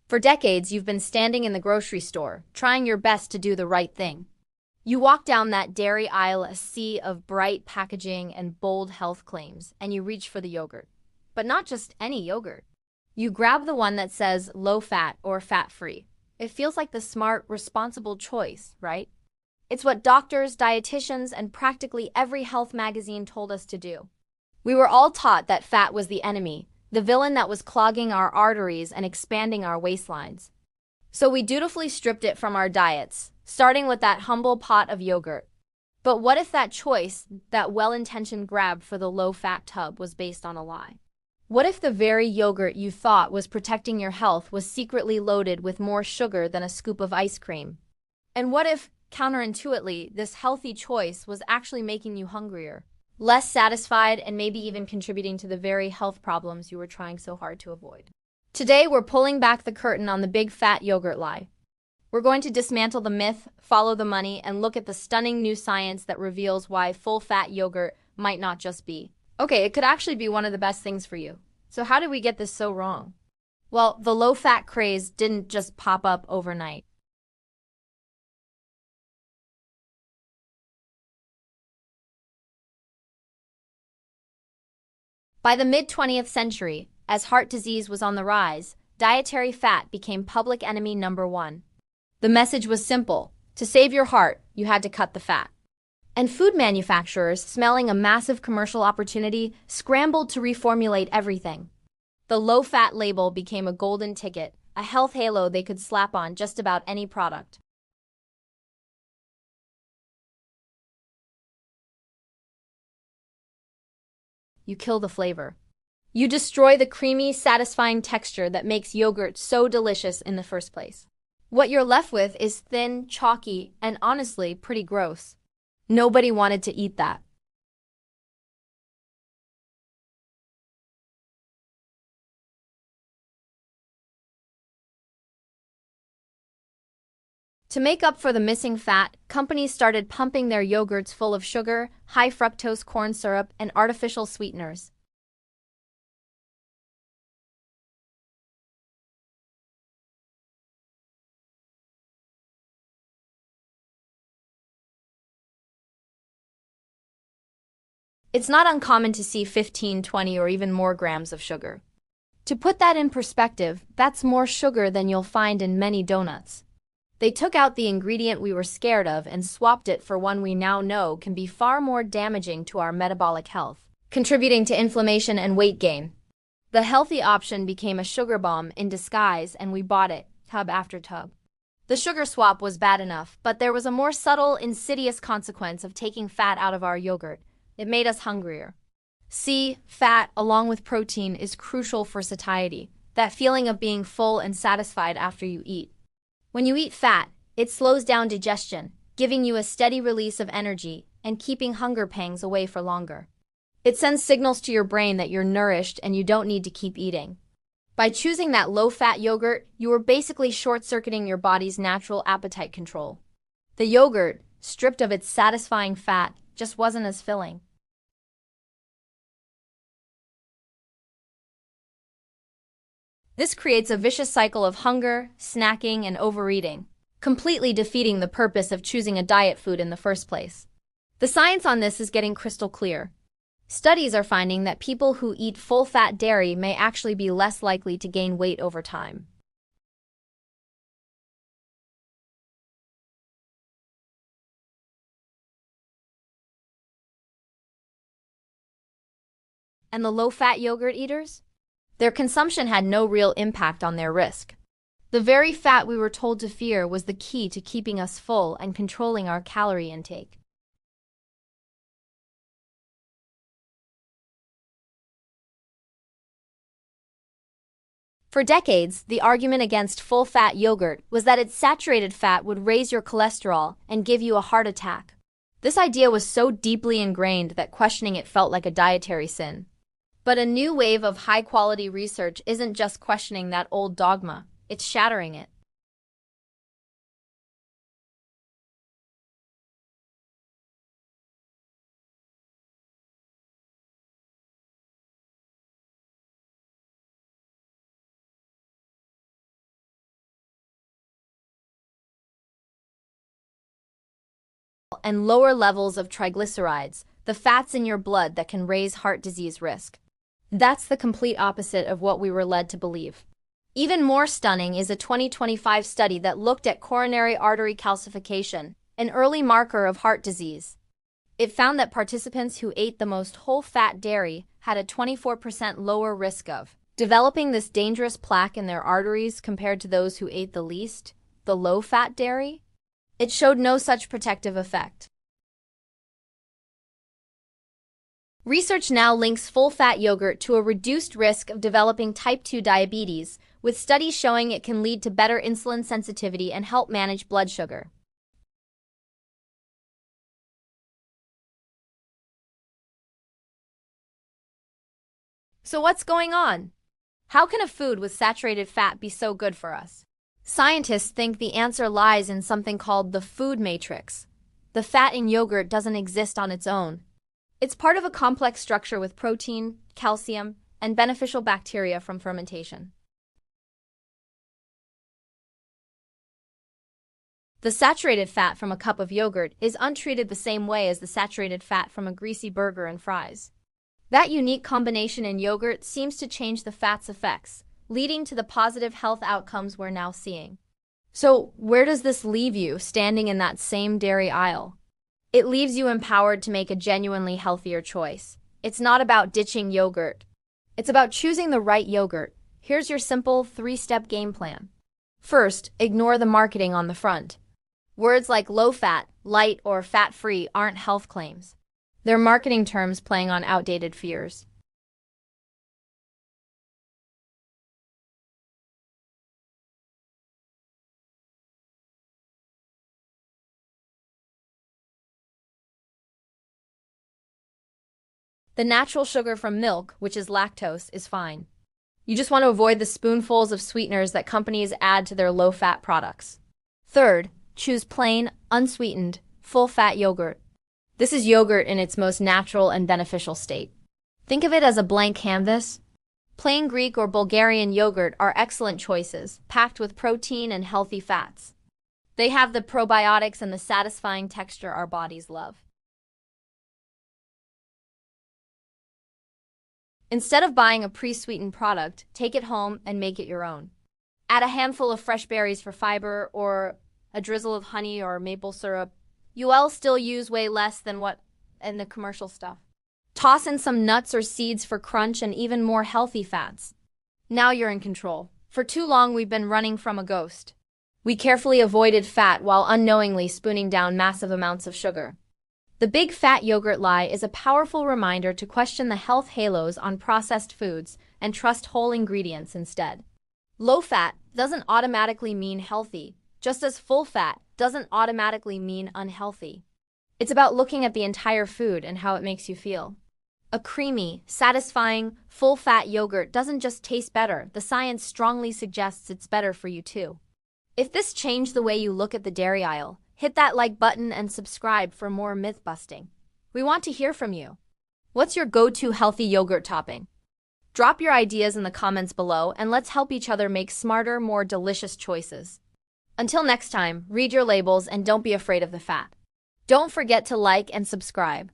For decades, you've been standing in the grocery store, trying your best to do the right thing. You walk down that dairy aisle, a sea of bright packaging and bold health claims, and you reach for the yogurt. But not just any yogurt. You grab the one that says low fat or fat free. It feels like the smart, responsible choice, right? It's what doctors, dietitians, and practically every health magazine told us to do. We were all taught that fat was the enemy, the villain that was clogging our arteries and expanding our waistlines. So we dutifully stripped it from our diets, starting with that humble pot of yogurt. But what if that choice, that well-intentioned grab for the low-fat tub, was based on a lie? What if the very yogurt you thought was protecting your health was secretly loaded with more sugar than a scoop of ice cream? And what if, counterintuitively, this healthy choice was actually making you hungrier, less satisfied, and maybe even contributing to the very health problems you were trying so hard to avoid? Today, we're pulling back the curtain on the big fat yogurt lie. We're going to dismantle the myth, follow the money, and look at the stunning new science that reveals why full-fat yogurt might not just be. Okay, it could actually be one of the best things for you. So how did we get this so wrong? Well, the low-fat craze didn't just pop up overnight. By the mid-20th century, as heart disease was on the rise, dietary fat became public enemy number one. The message was simple. To save your heart, you had to cut the fat. And food manufacturers, smelling a massive commercial opportunity, scrambled to reformulate everything. The low-fat label became a golden ticket, a health halo they could slap on just about any product. You kill the flavor. You destroy the creamy, satisfying texture that makes yogurt so delicious in the first place. What you're left with is thin, chalky, and honestly, pretty gross. Nobody wanted to eat that. To make up for the missing fat, companies started pumping their yogurts full of sugar, high fructose corn syrup, and artificial sweeteners. It's not uncommon to see 15, 20, or even more grams of sugar. To put that in perspective, that's more sugar than you'll find in many donuts. They took out the ingredient we were scared of and swapped it for one we now know can be far more damaging to our metabolic health, contributing to inflammation and weight gain. The healthy option became a sugar bomb in disguise, and we bought it, tub after tub. The sugar swap was bad enough, but there was a more subtle, insidious consequence of taking fat out of our yogurt. It made us hungrier. See, fat, along with protein, is crucial for satiety, that feeling of being full and satisfied after you eat. When you eat fat, it slows down digestion, giving you a steady release of energy and keeping hunger pangs away for longer. It sends signals to your brain that you're nourished and you don't need to keep eating. By choosing that low-fat yogurt, you were basically short-circuiting your body's natural appetite control. The yogurt, stripped of its satisfying fat, just wasn't as filling. This creates a vicious cycle of hunger, snacking, and overeating, completely defeating the purpose of choosing a diet food in the first place. The science on this is getting crystal clear. Studies are finding that people who eat full-fat dairy may actually be less likely to gain weight over time. And the low-fat yogurt eaters? Their consumption had no real impact on their risk. The very fat we were told to fear was the key to keeping us full and controlling our calorie intake. For decades, the argument against full-fat yogurt was that its saturated fat would raise your cholesterol and give you a heart attack. This idea was so deeply ingrained that questioning it felt like a dietary sin. But a new wave of high-quality research isn't just questioning that old dogma, it's shattering it. and lower levels of triglycerides, the fats in your blood that can raise heart disease risk. That's the complete opposite of what we were led to believe. Even more stunning is a 2025 study that looked at coronary artery calcification, an early marker of heart disease. It found that participants who ate the most whole-fat dairy had a 24% lower risk of developing this dangerous plaque in their arteries compared to those who ate the least, the low-fat dairy. It showed no such protective effect. Research now links full-fat yogurt to a reduced risk of developing type 2 diabetes, with studies showing it can lead to better insulin sensitivity and help manage blood sugar. So what's going on? How can a food with saturated fat be so good for us? Scientists think the answer lies in something called the food matrix. The fat in yogurt doesn't exist on its own. It's part of a complex structure with protein, calcium, and beneficial bacteria from fermentation. The saturated fat from a cup of yogurt is untreated the same way as the saturated fat from a greasy burger and fries. That unique combination in yogurt seems to change the fat's effects, leading to the positive health outcomes we're now seeing. So, where does this leave you standing in that same dairy aisle? It leaves you empowered to make a genuinely healthier choice. It's not about ditching yogurt. It's about choosing the right yogurt. Here's your simple 3-step game plan. First, ignore the marketing on the front. Words like low-fat, light, or fat-free aren't health claims. They're marketing terms playing on outdated fears. The natural sugar from milk, which is lactose, is fine. You just want to avoid the spoonfuls of sweeteners that companies add to their low-fat products. Third, choose plain, unsweetened, full-fat yogurt. This is yogurt in its most natural and beneficial state. Think of it as a blank canvas. Plain Greek or Bulgarian yogurt are excellent choices, packed with protein and healthy fats. They have the probiotics and the satisfying texture our bodies love. Instead of buying a pre-sweetened product, take it home and make it your own. Add a handful of fresh berries for fiber or a drizzle of honey or maple syrup. You'll still use way less than what in the commercial stuff. Toss in some nuts or seeds for crunch and even more healthy fats. Now you're in control. For too long we've been running from a ghost. We carefully avoided fat while unknowingly spooning down massive amounts of sugar. The big fat yogurt lie is a powerful reminder to question the health halos on processed foods and trust whole ingredients instead. Low fat doesn't automatically mean healthy, just as full fat doesn't automatically mean unhealthy. It's about looking at the entire food and how it makes you feel. A creamy, satisfying, full-fat yogurt doesn't just taste better, the science strongly suggests it's better for you too. If this changed the way you look at the dairy aisle, hit that like button and subscribe for more myth-busting. We want to hear from you. What's your go-to healthy yogurt topping? Drop your ideas in the comments below and let's help each other make smarter, more delicious choices. Until next time, read your labels and don't be afraid of the fat. Don't forget to like and subscribe.